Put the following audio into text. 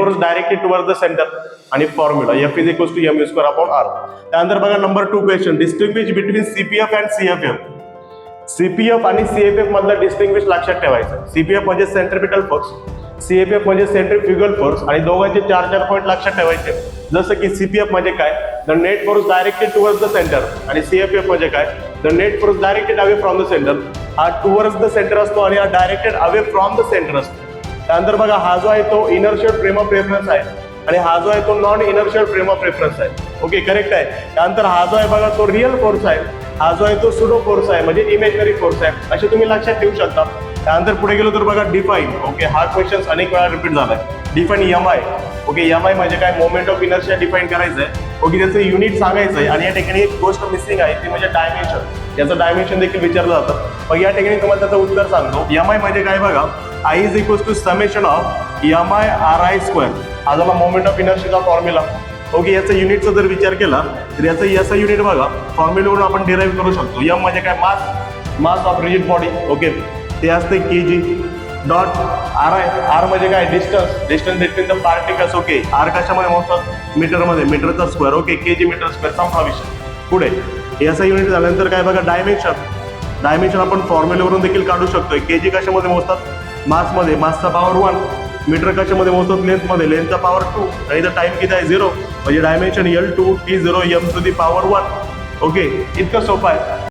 Force directly towards the centre आणि formula F is equals to mv square upon r. त्यानंतर बघा number 2 question, distinguish between CPF and CFF. CPF आणि CFF मधला distinguish लक्षात ठेवायचं. CPF म्हणजे centripetal force, CFF म्हणजे centrifugal force आणि दोघांचे 4 पॉईंट लक्षात ठेवायचे. जसं की CPF म्हणजे काय, the net force directed towards the centre आणि CFF म्हणजे काय, the net force directed away from the centre. हा टुवर्ड्स द सेंटर असतो आणि हा directed away from the centre असतो. त्यानंतर बघा हा जो आहे तो इनर्शियल फ्रेम ऑफ रेफरन्स आहे आणि हा जो आहे तो non inertial frame of reference आहे. ओके, करेक्ट आहे. त्यानंतर हा जो आहे बघा तो रिअल फोर्स आहे, हा जो आहे तो सुडो फोर्स आहे म्हणजे इमेजनरी फोर्स आहे, असे तुम्ही लक्षात ठेवू शकता. त्यानंतर पुढे गेलो तर बघा डिफाईन. ओके, हा क्वेश्चन अनेक वेळा रिपीट झालाय. Define MI. ओके, MI म्हणजे काय, मोमेंट ऑफ इनर्शिया डिफाईन करायचं आहे. ओके, त्याचं युनिट सांगायचं आहे आणि या ठिकाणी एक गोष्ट मिसिंग आहे ती म्हणजे डायमेन्शन. याचं डायमेन्शन देखील विचारलं जातं. मग या ठिकाणी तुम्हाला त्याचं उत्तर सांगतो. MI म्हणजे काय बघा, I is equals to summation of MI RI square. हा झाला मोमेंट ऑफ इनर्शियाचा फॉर्म्युला. ओके, याचा युनिटचा जर विचार केला तर याचा युनिट बघा फॉर्म्युलावरून आपण डिराईव्ह करू शकतो. M म्हणजे काय, mass of rigid body. Okay, ते असते kg डॉट R म्हणजे काय, distance between the particles. Okay, R कशामध्ये मोजतात, मीटरमध्ये, मीटरचा स्क्वेअर. Okay, kg metre square. संपला विषय. पुढे याचा युनिट झाल्यानंतर काय बघा, डायमेन्शन आपण फॉर्म्युलावरून देखील काढू शकतोय. kg कशामध्ये मोजतात, मासमध्ये, मासचा पॉवर 1. मीटर कशामध्ये मोजतात, लेंथमध्ये, लेंथचा पॉवर 2 आणि इथं टाइम किती आहे, 0 म्हणजे dimension L2 T0 m to the power 1. Okay, इतकं सोपं आहे.